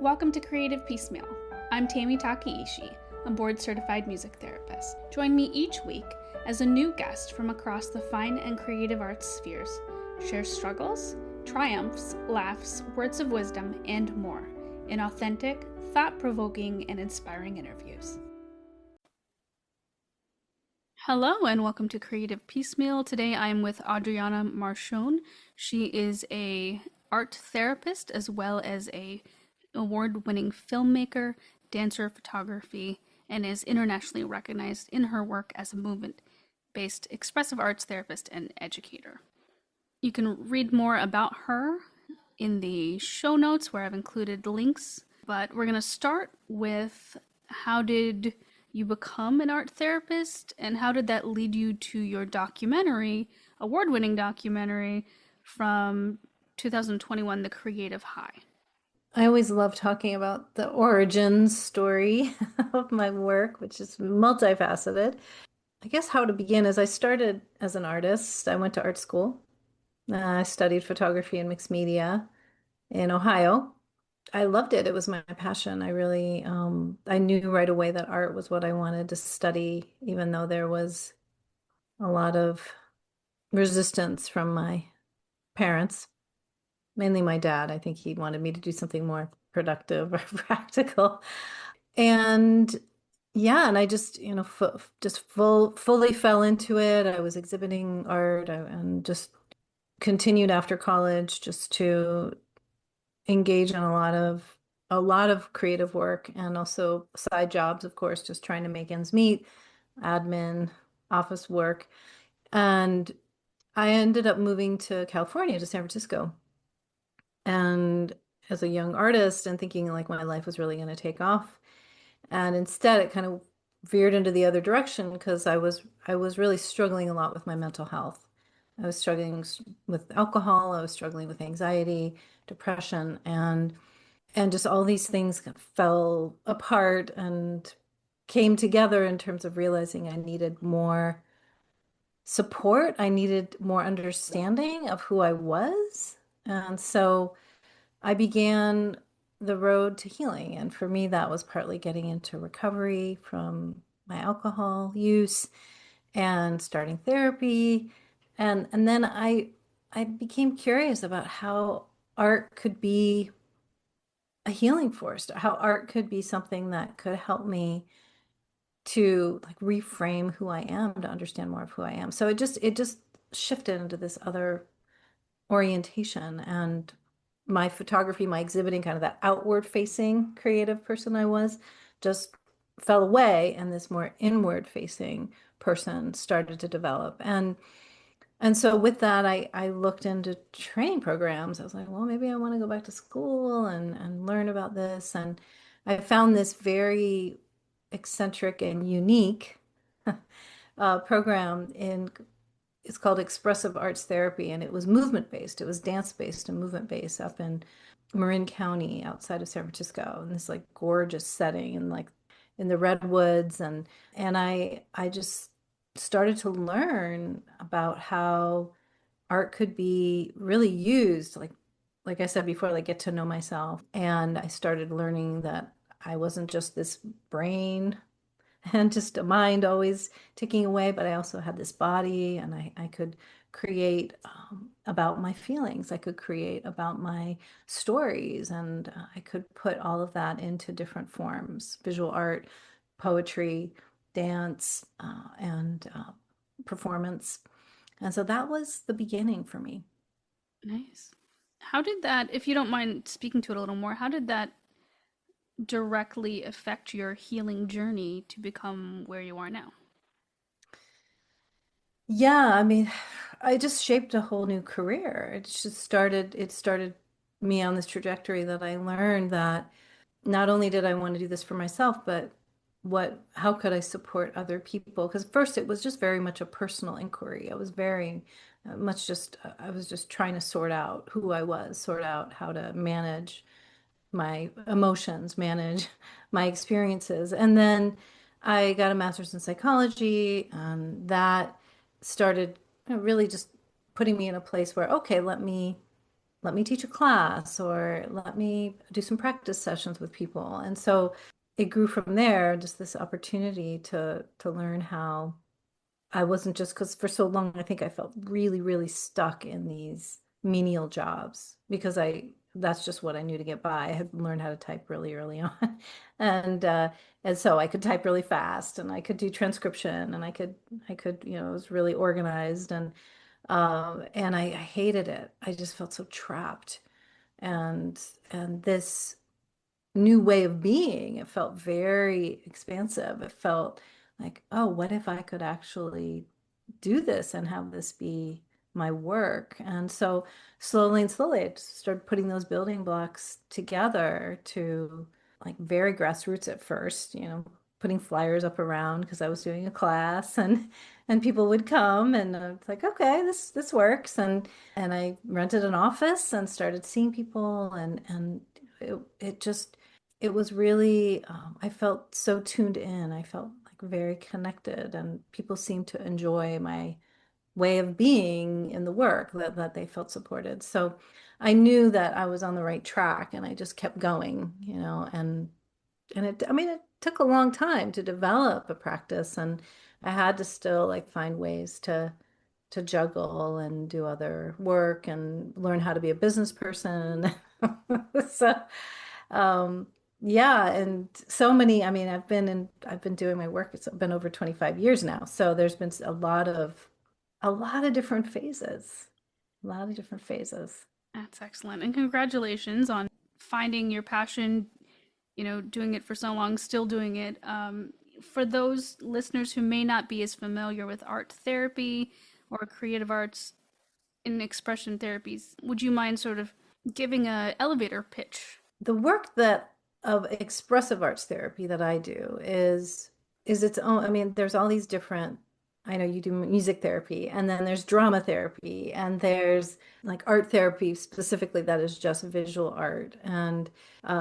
Welcome to Creative Piecemeal. I'm Tammy Takaishi, a board-certified music therapist. Join me each week as a new guest from across the fine and creative arts spheres shares struggles, triumphs, laughs, words of wisdom, and more in authentic, thought-provoking, and inspiring interviews. Hello and welcome to Creative Piecemeal. Today I am with Adriana Marchione. She is a art therapist as well as a award-winning filmmaker, dancer, photography, and is internationally recognized in her work as a movement-based expressive arts therapist and educator. You can read more about her in the show notes where I've included links, but we're going to start with how did you become an art therapist and how did that lead you to your documentary, award-winning documentary from 2021, The Creative High? I always love talking about the origin story of my work, which is multifaceted. I guess how to begin is I started as an artist. I went to art school. I studied photography and mixed media in Ohio. I loved it. It was my passion. I knew right away that art was what I wanted to study, even though there was a lot of resistance from my parents, mainly my dad. I think he wanted me to do something more productive or practical. And yeah, and I just, fully fell into it. I was exhibiting art and just continued after college just to engage in a lot of creative work and also side jobs, of course, just trying to make ends meet, admin, office work. And I ended up moving to California, to San Francisco. And as a young artist and thinking like my life was really going to take off. And instead it kind of veered into the other direction because I was really struggling a lot with my mental health. I was struggling with alcohol, I was struggling with anxiety, depression, and just all these things fell apart and came together in terms of realizing I needed more support. I needed more understanding of who I was. And so I began the road to healing. And for me, that was partly getting into recovery from my alcohol use and starting therapy. And then I became curious about how art could be a healing force, how art could be something that could help me to like reframe who I am, to understand more of who I am. So it just shifted into this other orientation, and my photography, my exhibiting, kind of that outward facing creative person I was, just fell away, and this more inward facing person started to develop. And so with that, I looked into training programs. I was like, well, maybe I want to go back to school and learn about this. And I found this very eccentric and unique program in it's called expressive arts therapy, and it was movement based. It was dance based and movement based up in Marin County outside of San Francisco, in this like gorgeous setting and like in the redwoods. And I just started to learn about how art could be really used, like I said before, like get to know myself. And I started learning that I wasn't just this brain and just a mind always ticking away, but I also had this body, and I could create about my feelings. I could create about my stories, and I could put all of that into different forms: visual art, poetry, dance, and performance. And so that was the beginning for me. Nice. How did that, if you don't mind speaking to it a little more, how did that directly affect your healing journey to become where you are now? Yeah, I mean, I just shaped a whole new career. It started me on this trajectory that I learned that not only did I want to do this for myself, but how could I support other people? Because first it was just very much a personal inquiry. I was very much just, I was just trying to sort out who I was, sort out how to manage my emotions, manage my experiences. And then I got a master's in psychology, and that started really just putting me in a place where, okay, let me teach a class or let me do some practice sessions with people. And so it grew from there, just this opportunity to learn how I wasn't just because for so long I think I felt really, really stuck in these menial jobs because I that's just what I knew to get by. I had learned how to type really early on. And and so I could type really fast and I could do transcription and I was really organized and I hated it. I just felt so trapped. And and this new way of being, it felt very expansive. It felt like, oh, what if I could actually do this and have this be my work? And so slowly and slowly, I just started putting those building blocks together to like very grassroots at first, putting flyers up around because I was doing a class and people would come and it's like, okay, this works. And I rented an office and started seeing people and it just it was really I felt so tuned in. I felt like very connected and people seemed to enjoy my way of being in the work that they felt supported. So I knew that I was on the right track and I just kept going, and it, I mean, it took a long time to develop a practice, and I had to still like find ways to juggle and do other work and learn how to be a business person. So, um, yeah, and so many, I mean, I've been doing my work, it's been over 25 years now. So there's been a lot of different phases, a lot of different phases. That's excellent. And congratulations on finding your passion, doing it for so long, still doing it. For those listeners who may not be as familiar with art therapy or creative arts in expression therapies, would you mind sort of giving a elevator pitch? The work that of expressive arts therapy that I do is its own. I mean, there's all these different. I know you do music therapy, and then there's drama therapy, and there's like art therapy specifically that is just visual art, and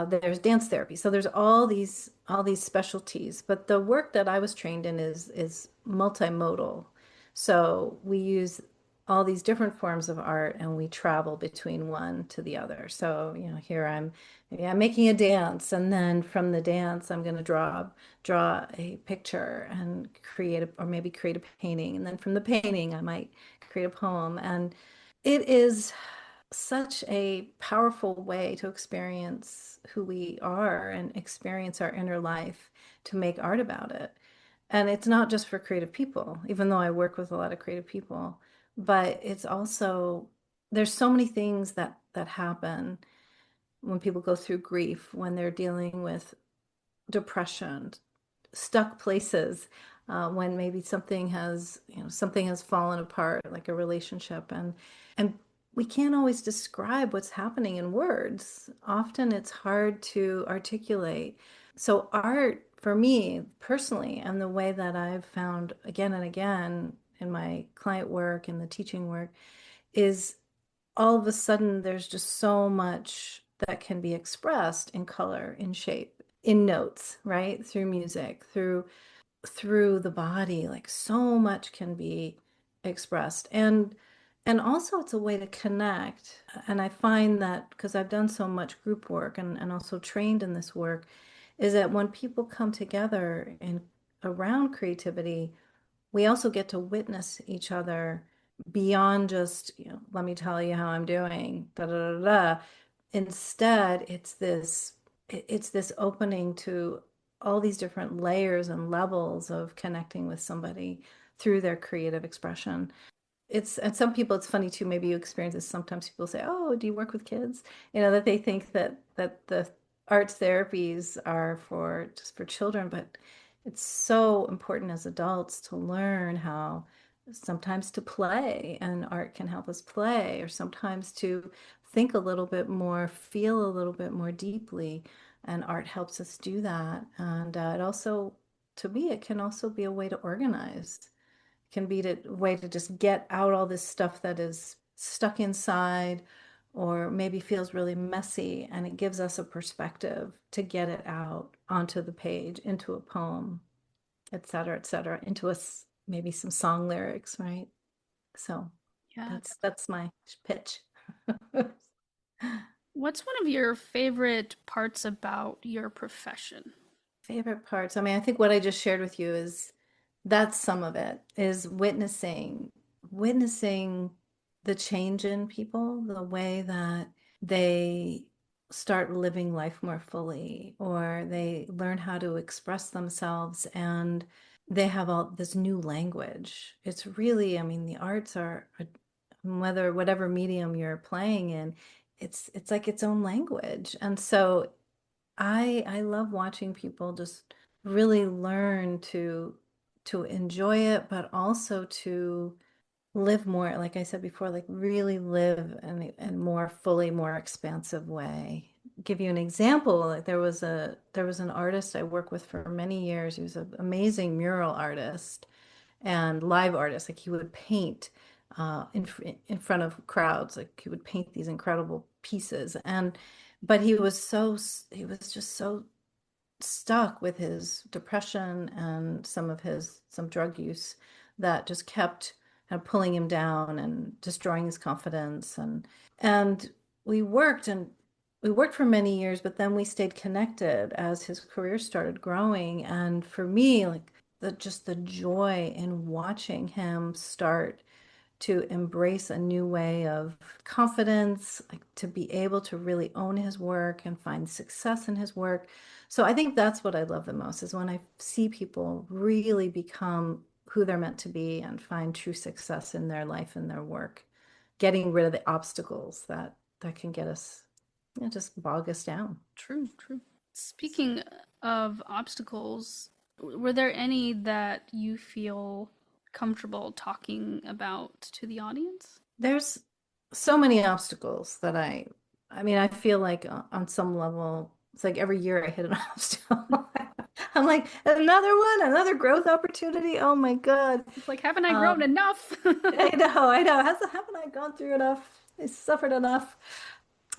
there's dance therapy. So there's all these specialties. But the work that I was trained in is multimodal. So we use all these different forms of art and we travel between one to the other. So, here maybe I'm making a dance and then from the dance I'm going to draw a picture and or maybe create a painting. And then from the painting I might create a poem. And it is such a powerful way to experience who we are and experience our inner life to make art about it. And it's not just for creative people, even though I work with a lot of creative people, but it's also there's so many things that happen when people go through grief, when they're dealing with depression, stuck places, when maybe something has fallen apart, like a relationship, and we can't always describe what's happening in words. Often it's hard to articulate. So art, for me personally, and the way that I've found again and again in my client work and the teaching work, is all of a sudden there's just so much that can be expressed in color, in shape, in notes, right? Through music, through the body, like so much can be expressed. And also it's a way to connect. And I find that because I've done so much group work and also trained in this work, is that when people come together in around creativity, we also get to witness each other beyond just, let me tell you how I'm doing, da da da da. Instead, it's this opening to all these different layers and levels of connecting with somebody through their creative expression. And some people, it's funny too, maybe you experience this. Sometimes people say, "Oh, do you work with kids?" That they think that the arts therapies are for just for children, but it's so important as adults to learn how sometimes to play, and art can help us play, or sometimes to think a little bit more, feel a little bit more deeply, and art helps us do that. And it also, to me, it can also be a way to organize, can be a way to just get out all this stuff that is stuck inside or maybe feels really messy. And it gives us a perspective to get it out onto the page, into a poem, et cetera, into maybe some song lyrics, right? So Yeah, that's my pitch. What's one of your favorite parts about your profession? Favorite parts. I mean, I think what I just shared with you is that's some of it, is witnessing the change in people, the way that they start living life more fully, or they learn how to express themselves and they have all this new language. It's really, I mean, the arts are whether whatever medium you're playing in, it's like its own language. And so I love watching people just really learn to enjoy it, but also to live more, like I said before, like really live in more fully, more expansive way. Give you an example, like there was an artist I worked with for many years. He was an amazing mural artist and live artist. Like he would paint in front of crowds. Like he would paint these incredible pieces. And but he was just so stuck with his depression and some drug use that just kept kind of pulling him down and destroying his confidence. And we worked and we worked for many years, but then we stayed connected as his career started growing. And for me, like the joy in watching him start to embrace a new way of confidence, like to be able to really own his work and find success in his work. So I think that's what I love the most is when I see people really become who they're meant to be and find true success in their life and their work, getting rid of the obstacles that can get us, just bog us down. True, true. Speaking of obstacles, were there any that you feel comfortable talking about to the audience? There's so many obstacles that I mean, I feel like on some level, it's like every year I hit an obstacle. I'm like, another one, another growth opportunity. Oh my God. It's like, haven't I grown Um, enough? I know. Haven't I gone through enough? I suffered enough.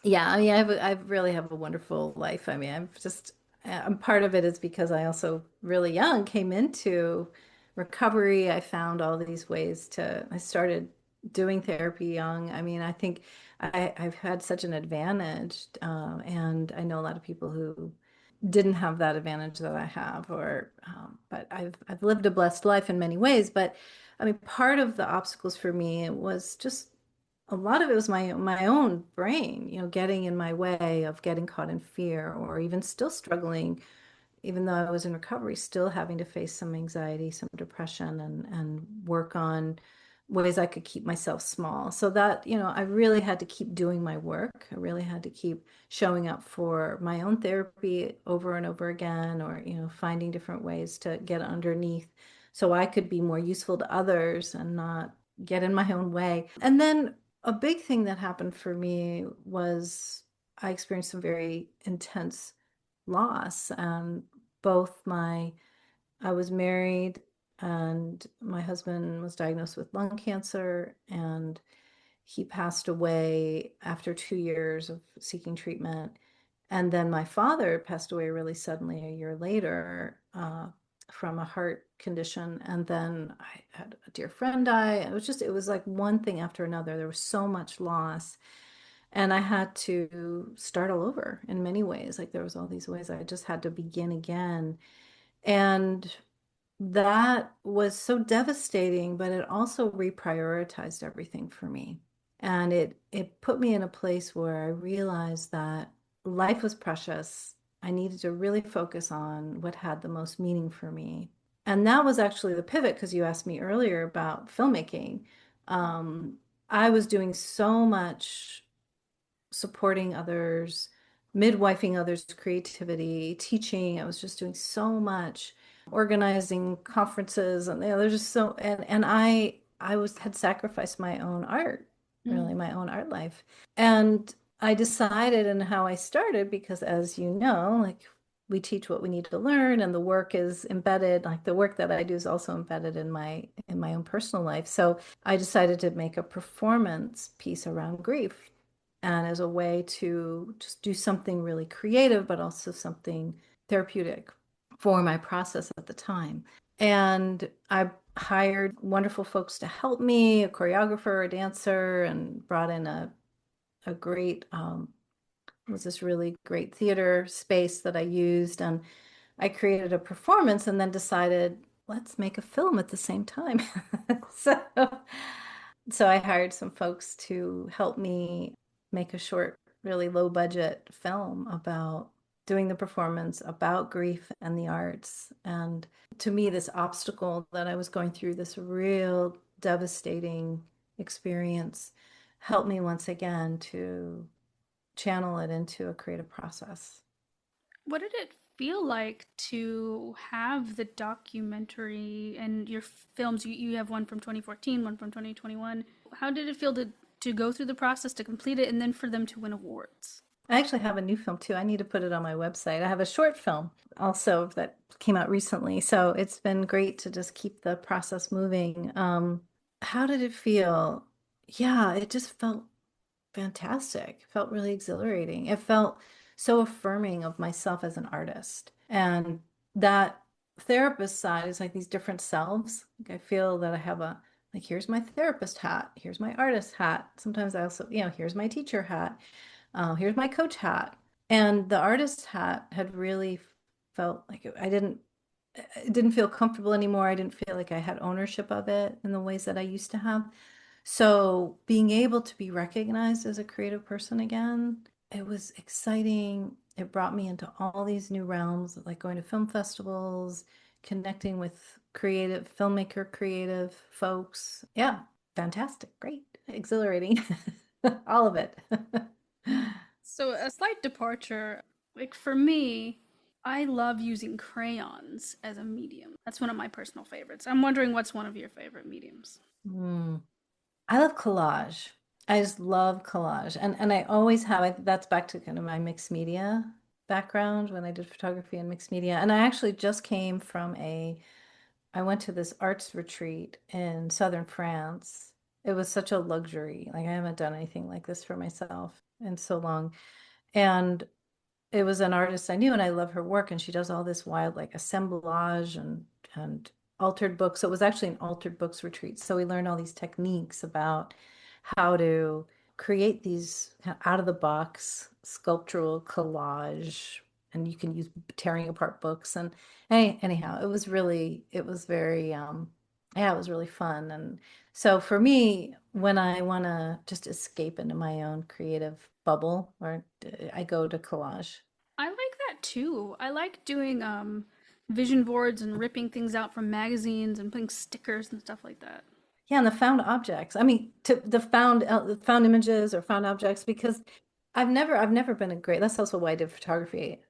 Yeah, I mean, I really have a wonderful life. I mean, I'm part of it is because I also really young came into recovery. I found all these ways I started doing therapy young. I mean, I think I've had such an advantage, and I know a lot of people who didn't have that advantage that I have, but I've lived a blessed life in many ways. But I mean, part of the obstacles for me was just a lot of it was my own brain, getting in my way of getting caught in fear or even still struggling even though I was in recovery, still having to face some anxiety, some depression, and work on ways I could keep myself small. So that, I really had to keep doing my work. I really had to keep showing up for my own therapy over and over again, or, finding different ways to get underneath so I could be more useful to others and not get in my own way. And then a big thing that happened for me was I experienced some very intense loss. And both my, I was married and my husband was diagnosed with lung cancer and he passed away after 2 years of seeking treatment. And then my father passed away really suddenly a year later from a heart condition. And then I had a dear friend die. It was like one thing after another. There was so much loss. And I had to start all over in many ways. Like there was all these ways I just had to begin again. And that was so devastating, but it also reprioritized everything for me. And it put me in a place where I realized that life was precious. I needed to really focus on what had the most meaning for me. And that was actually the pivot because you asked me earlier about filmmaking. Um, I was doing so much supporting others, midwifing others' creativity, teaching. I was just doing so much, organizing conferences, and there's just so and I was had sacrificed my own art, Mm. really my own art life. And I decided and how I started, because as you know, like we teach what we need to learn and the work is embedded, like the work that I do is also embedded in my own personal life. So I decided to make a performance piece around grief and as a way to just do something really creative, but also something therapeutic for my process at the time. And I hired wonderful folks to help me, a choreographer, a dancer, and brought in a great was this really great theater space that I used, and I created a performance and then decided, let's make a film at the same time. So, so I hired some folks to help me make a short, really low budget film about doing the performance, about grief and the arts. And to me, this obstacle that I was going through, this real devastating experience, helped me once again to channel it into a creative process. What did it feel like to have the documentary and your films? You have one from 2014, one from 2021. How did it feel to go through the process to complete it and then for them to win awards? I actually have a new film too. I need to put it on my website. I have a short film also that came out recently. So it's been great to just keep the process moving. How did it feel? Yeah, it just felt fantastic. It felt really exhilarating. It felt so affirming of myself as an artist. And that therapist side is like these different selves. Like I feel that I have like, here's my therapist hat, here's my artist hat. Sometimes I also, here's my teacher hat, here's my coach hat. And the artist hat had really felt like it didn't feel comfortable anymore. I didn't feel like I had ownership of it in the ways that I used to have. So being able to be recognized as a creative person again, it was exciting. It brought me into all these new realms, like going to film festivals, connecting with creative folks. Yeah, fantastic, great, exhilarating, all of it. So, a slight departure. Like for me, I love using crayons as a medium. That's one of my personal favorites. I'm wondering what's one of your favorite mediums? Mm. I love collage. I just love collage. And I always have. That's back to kind of my mixed media background when I did photography and mixed media. And I actually just came from I went to this arts retreat in southern France. It was such a luxury. Like I haven't done anything like this for myself in so long. And it was an artist I knew, and I love her work, and she does all this wild like assemblage and altered books. So it was actually an altered books retreat. So we learned all these techniques about how to create these out of the box sculptural collage, and you can use tearing apart books. And anyhow, it was very yeah, it was really fun. And so for me, when I want to just escape into my own creative bubble, or I go to collage. I like that too. I like doing vision boards and ripping things out from magazines and putting stickers and stuff like that. Yeah, and the found objects. I mean, to the found images or found objects, because I've never been a great. That's also why I did photography.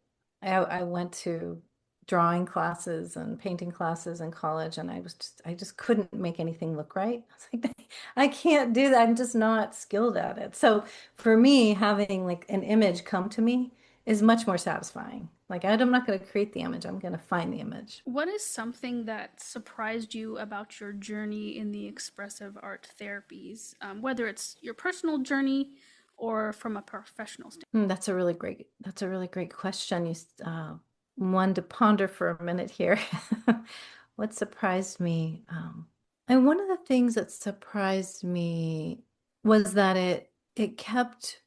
I went to drawing classes and painting classes in college, and I just couldn't make anything look right. I was like, I can't do that. I'm just not skilled at it. So for me, having like an image come to me is much more satisfying. Like I'm not going to create the image. I'm going to find the image. What is something that surprised you about your journey in the expressive art therapies, whether it's your personal journey or from a professional standpoint? That's a really great question. One to ponder for a minute here. What surprised me? And one of the things that surprised me was that it kept,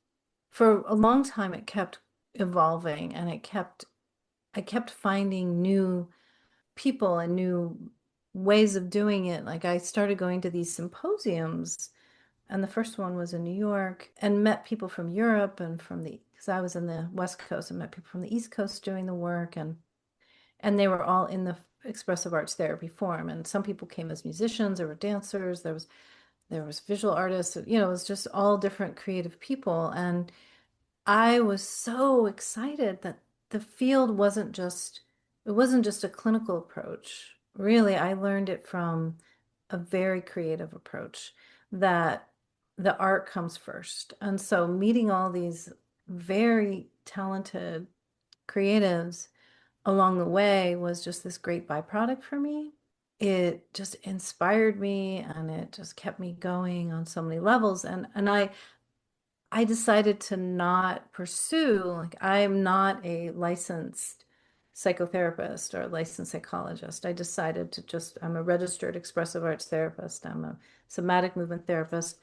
for a long time, it kept evolving, and I kept finding new people and new ways of doing it. Like I started going to these symposiums, and the first one was in New York, and met people from Europe and because I was in the West Coast, and met people from the East Coast doing the work, and they were all in the expressive arts therapy form. And some people came as musicians, there were dancers, there was visual artists, it was just all different creative people. And I was so excited that the field it wasn't just a clinical approach. Really, I learned it from a very creative approach that the art comes first. And so meeting all these very talented creatives along the way was just this great byproduct for me. It just inspired me, and it just kept me going on so many levels. And I decided to not pursue, like, I'm not a licensed psychotherapist or a licensed psychologist. I decided I'm a registered expressive arts therapist. I'm a somatic movement therapist.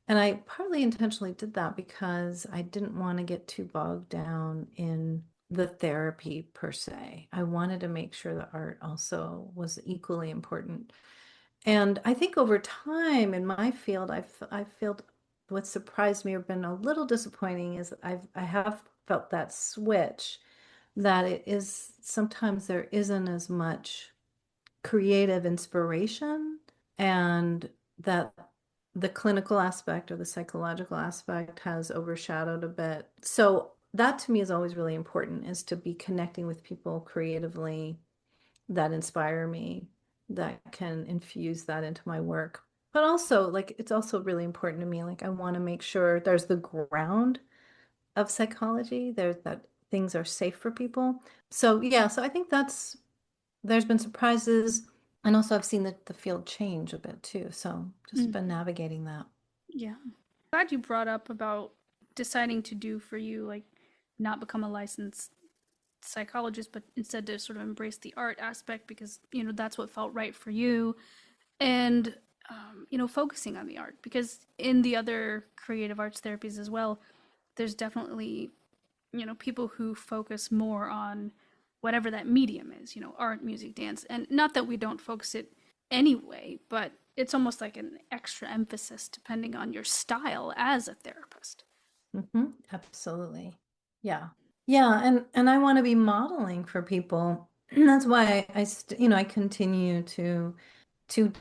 And I partly intentionally did that because I didn't want to get too bogged down in the therapy per se. I wanted to make sure the art also was equally important. And I think over time in my field, I've felt what surprised me or been a little disappointing is I have felt that switch that it is sometimes there isn't as much creative inspiration and that the clinical aspect or the psychological aspect has overshadowed a bit. So that to me is always really important is to be connecting with people creatively that inspire me, that can infuse that into my work. But also, like, it's also really important to me. Like, I want to make sure there's the ground of psychology, there's that things are safe for people. So, yeah, so I think there's been surprises. And also, I've seen the field change a bit too. So, just been Mm, navigating that. yeah. Glad you brought up about deciding to do for you, like not become a licensed psychologist, but instead to sort of embrace the art aspect because, that's what felt right for you. And, focusing on the art because in the other creative arts therapies as well, there's definitely, people who focus more on whatever that medium is, art, music, dance. And not that we don't focus it anyway, but it's almost like an extra emphasis depending on your style as a therapist. Absolutely. Yeah. Yeah, and I want to be modeling for people. That's why I continue to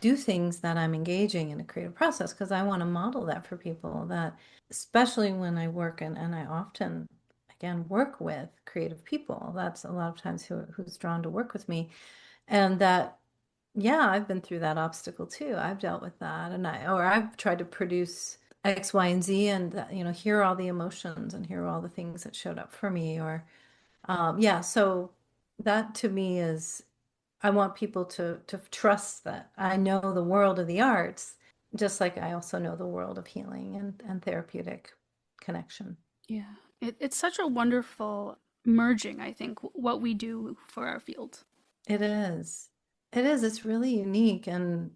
do things that I'm engaging in a creative process because I want to model that for people that especially when I work and I often again work with creative people. That's a lot of times who's drawn to work with me. And that yeah, I've been through that obstacle too. I've dealt with that and I've tried to produce X, Y, and Z and here are all the emotions and here are all the things that showed up for me or yeah, so that to me is I want people to trust that I know the world of the arts, just like I also know the world of healing and therapeutic connection. Yeah. It's such a wonderful merging, I think, what we do for our field. It is. It is. It's really unique. And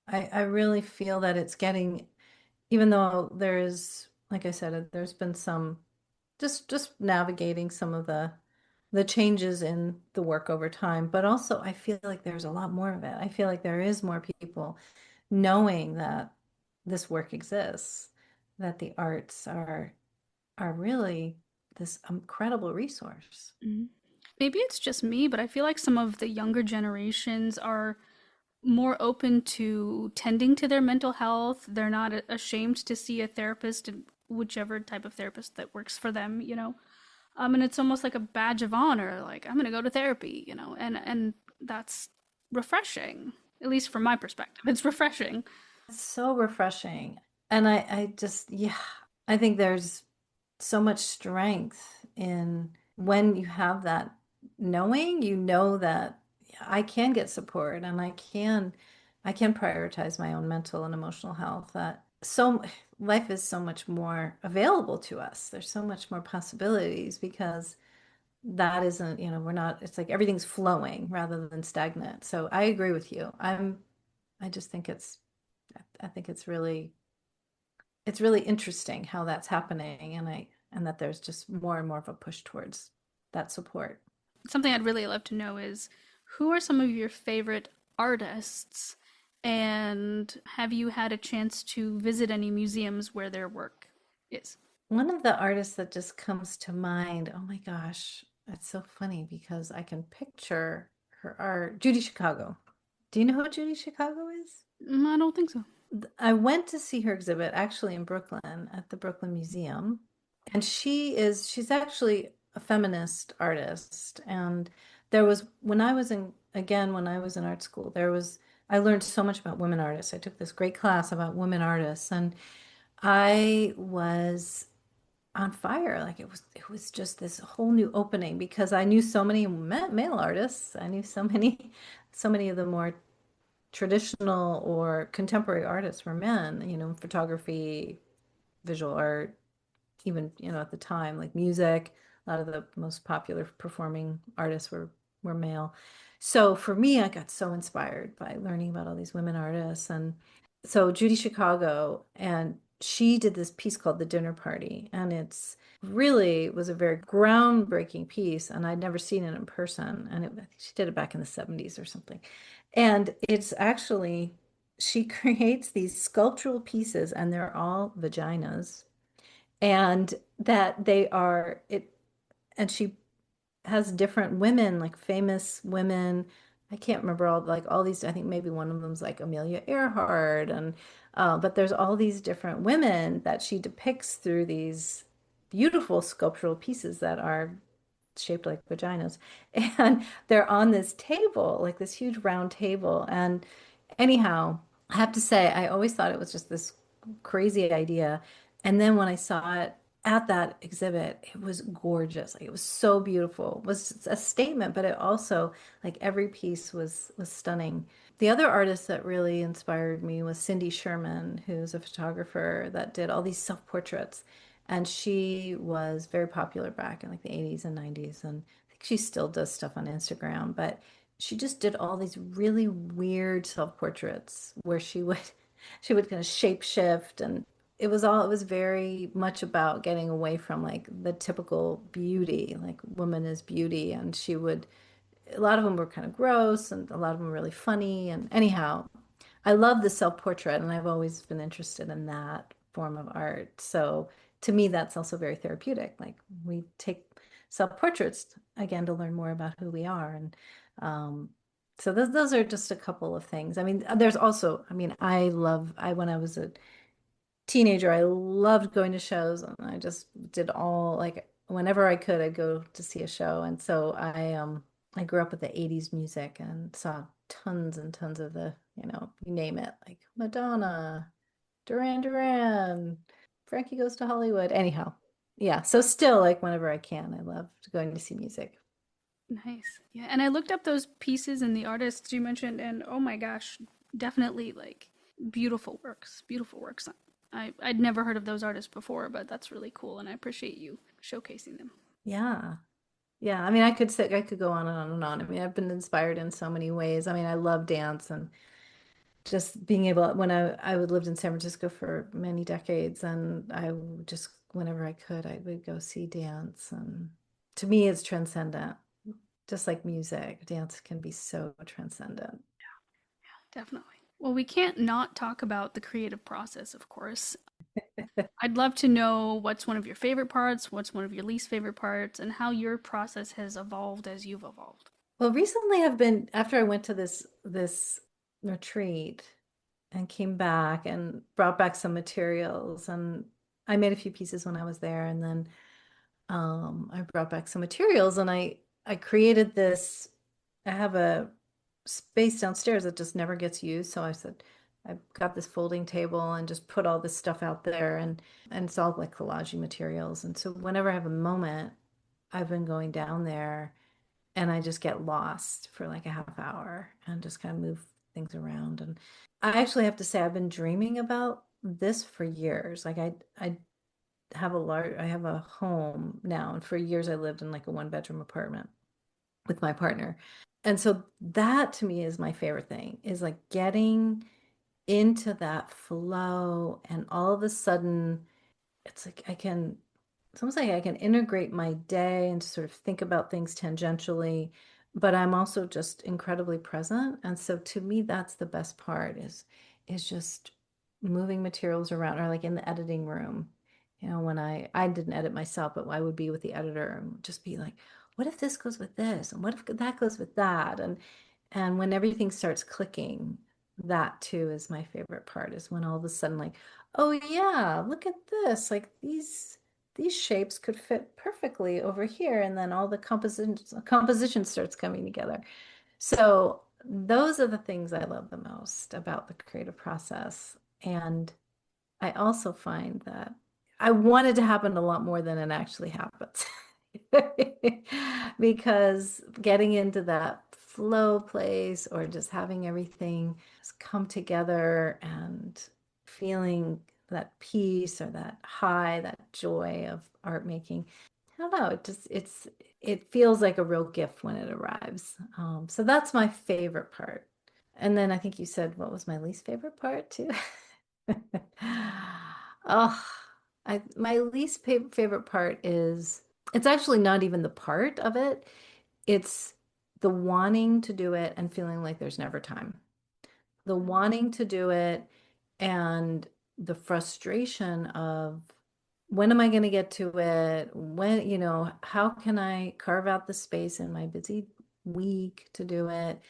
I really feel that it's getting, even though there's, like I said, there's been some just navigating some of the changes in the work over time, but also I feel like there's a lot more of it. I feel like there is more people knowing that this work exists, that the arts are really this incredible resource. Mhm. Maybe it's just me, but I feel like some of the younger generations are more open to tending to their mental health. They're not ashamed to see a therapist, whichever type of therapist that works for them, and it's almost like a badge of honor, like I'm gonna go to therapy, and that's refreshing, at least from my perspective. It's refreshing. It's so refreshing. And I just, yeah, I think there's so much strength in when you have that knowing, you know that I can get support and I can prioritize my own mental and emotional health. That so life is so much more available to us. There's so much more possibilities because that isn't, we're not, it's like everything's flowing rather than stagnant. So I agree with you. I just think I think it's really interesting how that's happening and that there's just more and more of a push towards that support. Something I'd really love to know is who are some of your favorite artists, and have you had a chance to visit any museums where their work is? One of the artists that just comes to mind, oh my gosh, it's so funny because I can picture her art, Judy Chicago. Do you know who Judy Chicago is? I don't think so. I went to see her exhibit actually in Brooklyn at the Brooklyn Museum. And she's actually a feminist artist. And there was, when I was in art school, I learned so much about women artists. I took this great class about women artists and I was on fire. Like it was just this whole new opening because I knew so many male artists. I knew so many of the more traditional or contemporary artists were men, photography, visual art, even, at the time, like music, a lot of the most popular performing artists were male. So for me, I got so inspired by learning about all these women artists. And so Judy Chicago, and she did this piece called The Dinner Party, and it's really was a very groundbreaking piece, and I'd never seen it in person. And I think she did it back in the 70s or something. And it's actually, she creates these sculptural pieces, and they're all vaginas, and that they are it, and she has different women, like famous women. I can't remember all like all these. I think maybe one of them's like Amelia Earhart, and but there's all these different women that she depicts through these beautiful sculptural pieces that are shaped like vaginas, and they're on this table, like this huge round table. And anyhow, I have to say, I always thought it was just this crazy idea. And then when I saw it at that exhibit, it was gorgeous. Like it was so beautiful. It was a statement, but it also, like every piece was stunning. The other artist that really inspired me was Cindy Sherman, who's a photographer that did all these self-portraits. And she was very popular back in like the 80s and 90s. And I think she still does stuff on Instagram, but she just did all these really weird self-portraits where she would kind of shape shift, and it was very much about getting away from like the typical beauty, like woman is beauty. And she would, a lot of them were kind of gross and a lot of them were really funny. And anyhow, I love the self-portrait, and I've always been interested in that form of art. So to me, that's also very therapeutic. Like we take self-portraits again to learn more about who we are. And so those are just a couple of things. I mean, there's also, I mean, when I was a teenager, I loved going to shows, and I just did all like whenever I could, I'd go to see a show. And so I grew up with the 80s music and saw tons and tons of the, you name it, like Madonna, Duran Duran, Frankie Goes to Hollywood. Anyhow, yeah. So still like whenever I can, I love going to see music. Nice. Yeah, and I looked up those pieces and the artists you mentioned, and oh my gosh, definitely like beautiful works. Beautiful works. I'd never heard of those artists before, but that's really cool, and I appreciate you showcasing them. Yeah. Yeah, I mean, I could go on and on and on. I mean, I've been inspired in so many ways. I mean, I love dance, and just being able, when I would lived in San Francisco for many decades, and I would just whenever I could, I would go see dance. And to me, it's transcendent. Just like music, dance can be so transcendent. Definitely. Well, we can't not talk about the creative process, of course. I'd love to know what's one of your favorite parts, what's one of your least favorite parts, and how your process has evolved as you've evolved. Well, recently I've been, after I went to this retreat and came back and brought back some materials, and I made a few pieces when I was there. And then I brought back some materials, and I created this. I have a space downstairs that just never gets used, so I said I got this folding table and just put all this stuff out there. And it's all like collaging materials. And so whenever I have a moment, I've been going down there, and I just get lost for like a half hour and just kind of move things around. And I actually have to say I've been dreaming about this for years. Like I I have a home now, and for years I lived in like a one-bedroom apartment with my partner. And so that to me is my favorite thing, is like getting into that flow, and all of a sudden it's like it's almost like I can integrate my day and sort of think about things tangentially, but I'm also just incredibly present. And so to me, that's the best part, is just moving materials around, or like in the editing room. When I didn't edit myself, but I would be with the editor and just be like, what if this goes with this? And what if that goes with that? And when everything starts clicking, that too is my favorite part, is when all of a sudden like, oh yeah, look at this. Like these shapes could fit perfectly over here. And then all the composition starts coming together. So those are the things I love the most about the creative process. And I also find that I want it to happen a lot more than it actually happens. Because getting into that flow place, or just having everything just come together, and feeling that peace or that high, that joy of art making. I don't know, it feels like a real gift when it arrives. So that's my favorite part. And then I think you said what was my least favorite part too? Oh, my least favorite part is it's actually not even the part of it. It's the wanting to do it and feeling like there's never time. The wanting to do it and the frustration of when am I going to get to it? When, how can I carve out the space in my busy week to do it?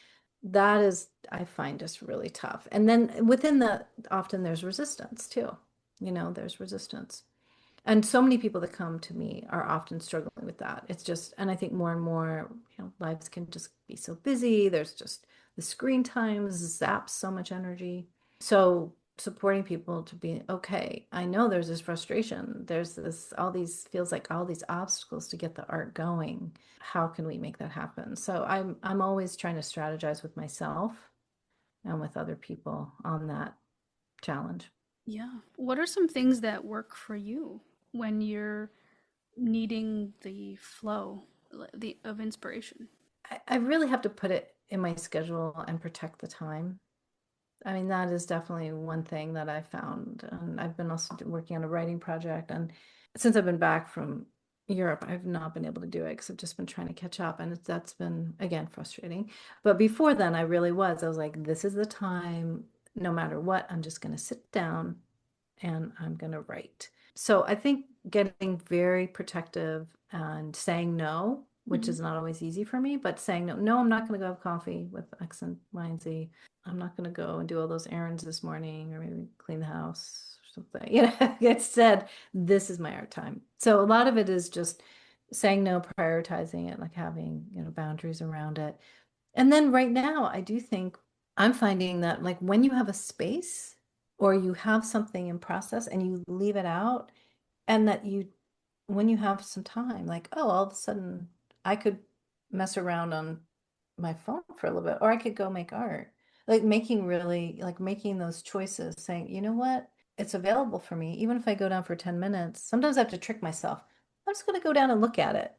That is, I find just really tough. And then within that, often there's resistance too. There's resistance. And so many people that come to me are often struggling with that. It's just, and I think more and more, lives can just be so busy. There's just the screen times zaps so much energy. So supporting people to be, okay, I know there's this frustration. There's all these, feels like all these obstacles to get the art going. How can we make that happen? So I'm always trying to strategize with myself and with other people on that challenge. Yeah. What are some things that work for you when you're needing the flow of inspiration? I really have to put it in my schedule and protect the time. I mean, that is definitely one thing that I found. And I've been also working on a writing project. And since I've been back from Europe, I've not been able to do it because I've just been trying to catch up. And that's been, again, frustrating. But before then, I really was. I was like, this is the time, no matter what, I'm just going to sit down and I'm going to write. So I think getting very protective and saying no, which Hmm. is not always easy for me, but saying no, no, I'm not going to go have coffee with X and Y and Z. I'm not going to go and do all those errands this morning or maybe clean the house or something. It's said, this is my art time. So a lot of it is just saying no, prioritizing it, like having, boundaries around it. And then right now, I do think I'm finding that like when you have a space or you have something in process and you leave it out, and that when you have some time, like, oh, all of a sudden I could mess around on my phone for a little bit, or I could go make art. Like making those choices, saying, you know what? It's available for me. Even if I go down for 10 minutes, sometimes I have to trick myself. I'm just going to go down and look at it.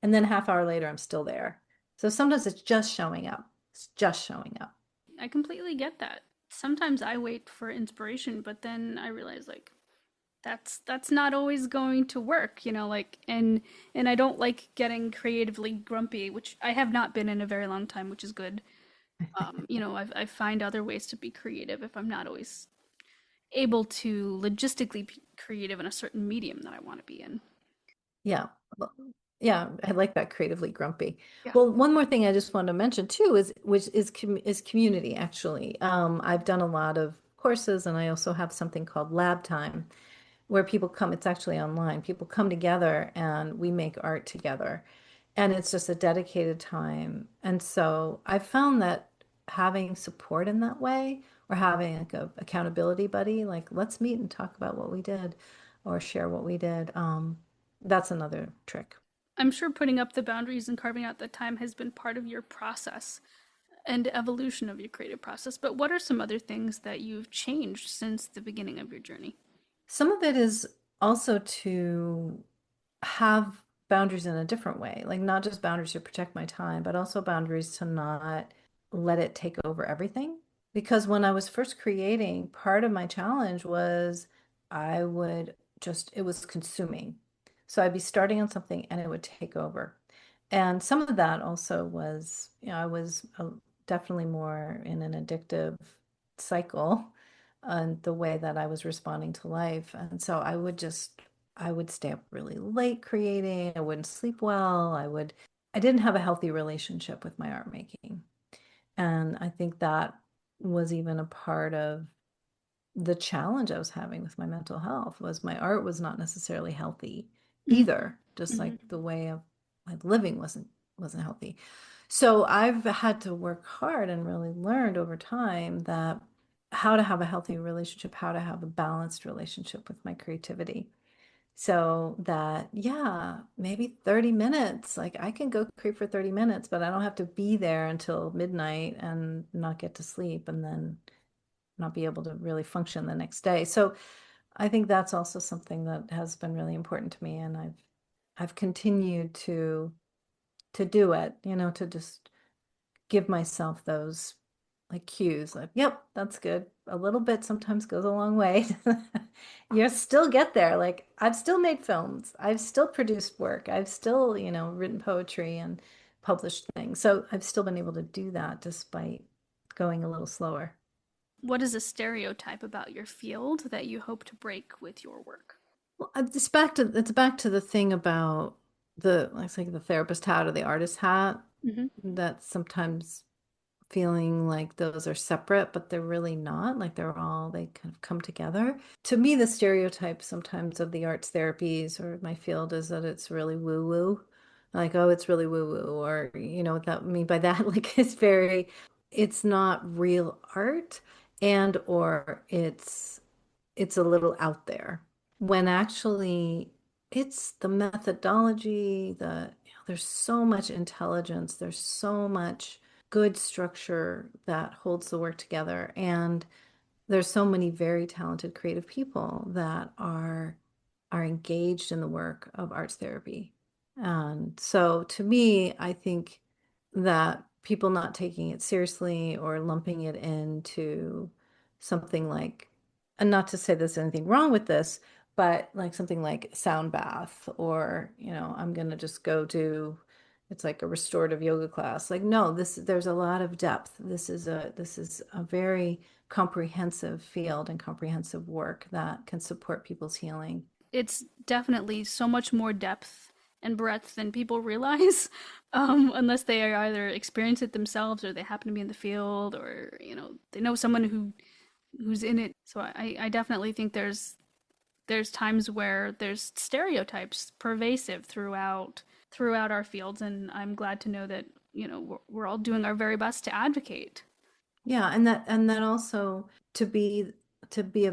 And then half hour later, I'm still there. So sometimes it's just showing up. It's just showing up. I completely get that. Sometimes I wait for inspiration, but then I realize like that's not always going to work, like and I don't like getting creatively grumpy, which I have not been in a very long time, which is good. I find other ways to be creative if I'm not always able to logistically be creative in a certain medium that I want to be in. Yeah. Well, yeah, I like that creatively grumpy. Yeah. Well, one more thing I just wanted to mention too is which is community actually. I've done a lot of courses and I also have something called Lab Time where people come, it's actually online. People come together and we make art together. And it's just a dedicated time. And so I found that having support in that way or having like a accountability buddy, like let's meet and talk about what we did or share what we did. That's another trick. I'm sure putting up the boundaries and carving out the time has been part of your process and evolution of your creative process. But what are some other things that you've changed since the beginning of your journey? Some of it is also to have boundaries in a different way, like not just boundaries to protect my time, but also boundaries to not let it take over everything. Because when I was first creating, part of my challenge was I would it was consuming. So I'd be starting on something and it would take over. And some of that also was, I was definitely more in an addictive cycle and the way that I was responding to life. And so I would stay up really late creating. I wouldn't sleep well. I didn't have a healthy relationship with my art making. And I think that was even a part of the challenge I was having with my mental health was my art was not necessarily healthy Mm-hmm. either. Just Mm-hmm. like the way of my living wasn't healthy. So I've had to work hard and really learned over time that how to have a healthy relationship, how to have a balanced relationship with my creativity. So that, yeah, maybe 30 minutes, like I can go create for 30 minutes, but I don't have to be there until midnight and not get to sleep and then not be able to really function the next day. So I think that's also something that has been really important to me. And I've continued to do it, to just give myself those like cues like, yep, that's good. a little bit sometimes goes a long way. You still get there. Like I've still made films. I've still produced work. I've still, written poetry and published things. So I've still been able to do that despite going a little slower. What is a stereotype about your field that you hope to break with your work? Well, it's back to the thing about the therapist hat or the artist hat Hmm. that sometimes feeling like those are separate, but they're really not. Like they kind of come together. To me, the stereotype sometimes of the arts therapies or my field is that it's really woo-woo. Like, oh, it's really woo-woo, or what that I mean by that, like it's not real art and or it's a little out there when actually it's the methodology, there's so much intelligence, there's so much good structure that holds the work together. And there's so many very talented creative people that are engaged in the work of arts therapy. And so to me, I think that people not taking it seriously or lumping it into something like, and not to say there's anything wrong with this, but like something like sound bath, or, I'm going to just go do, it's like a restorative yoga class. Like, no, there's a lot of depth. This is a very comprehensive field and comprehensive work that can support people's healing. It's definitely so much more depth and breadth than people realize, unless they are either experience it themselves or they happen to be in the field or they know someone who's in it. So I definitely think there's times where there's stereotypes pervasive throughout our fields, and I'm glad to know that we're all doing our very best to advocate. Yeah, and that also to be to be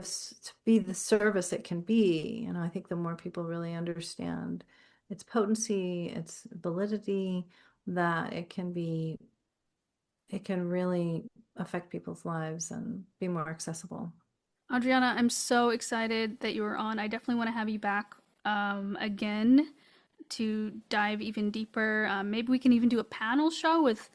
the service it can be. I think the more people really understand its potency, its validity, that it can really affect people's lives and be more accessible. Adriana, I'm so excited that you were on. I definitely want to have you back again to dive even deeper. Maybe we can even do a panel show with,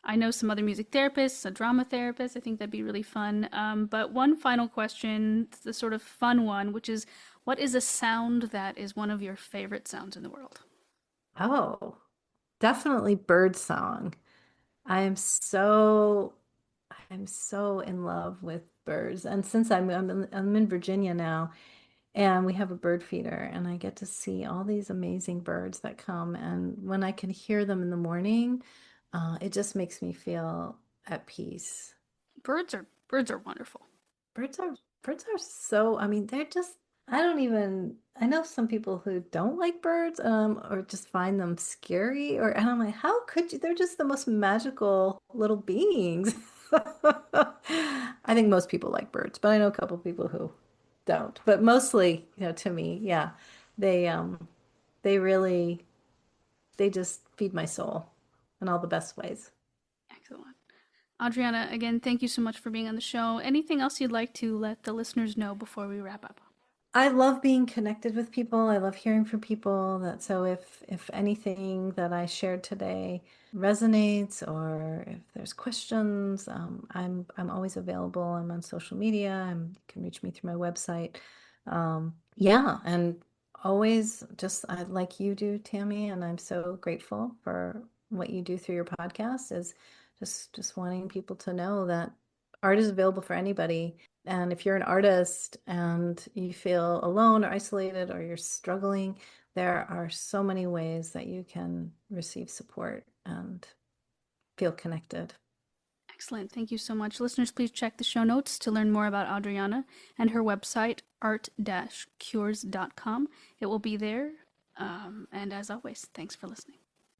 I know, some other music therapists, a drama therapist. I think that'd be really fun. But one final question, the sort of fun one, which is, what is a sound that is one of your favorite sounds in the world? Oh, definitely bird song. I am so I'm so in love with birds. And since I'm in Virginia now, and we have a bird feeder, and I get to see all these amazing birds that come. And when I can hear them in the morning, it just makes me feel at peace. Birds are wonderful. Birds are birds are so, I mean, they're just, I don't even, I know some people who don't like birds, or just find them scary, and I'm like, how could you? They're just the most magical little beings. I think most people like birds, but I know a couple people who don't. But mostly, to me, yeah, they really, they just feed my soul in all the best ways. Excellent. Adriana, again, thank you so much for being on the show. Anything else you'd like to let the listeners know before we wrap up? I love being connected with people. I love hearing from people. That so if anything that I shared today resonates, or if there's questions, I'm always available. I'm on social media. You can reach me through my website. Yeah, and always just I like you do, Tammy, and I'm so grateful for what you do through your podcast. Is just wanting people to know that art is available for anybody. And if you're an artist and you feel alone or isolated or you're struggling, there are so many ways that you can receive support and feel connected. Excellent. Thank you so much. Listeners, please check the show notes to learn more about Adriana and her website, art-cures.com. It will be there. And as always, thanks for listening.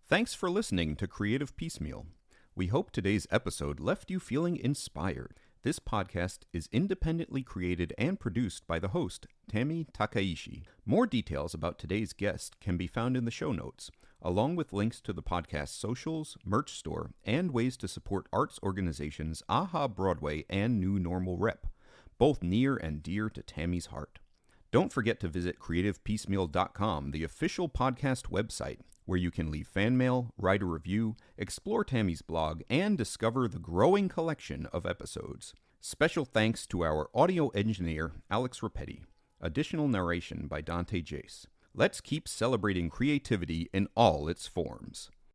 Thanks for listening to Creative Piecemeal. We hope today's episode left you feeling inspired. This podcast is independently created and produced by the host, Tammy Takaishi. More details about today's guest can be found in the show notes, along with links to the podcast's socials, merch store, and ways to support arts organizations AHA Broadway and New Normal Rep, both near and dear to Tammy's heart. Don't forget to visit creativepiecemeal.com, the official podcast website, where you can leave fan mail, write a review, explore Tammy's blog, and discover the growing collection of episodes. Special thanks to our audio engineer, Alex Rapetti. Additional narration by Dante Jace. Let's keep celebrating creativity in all its forms.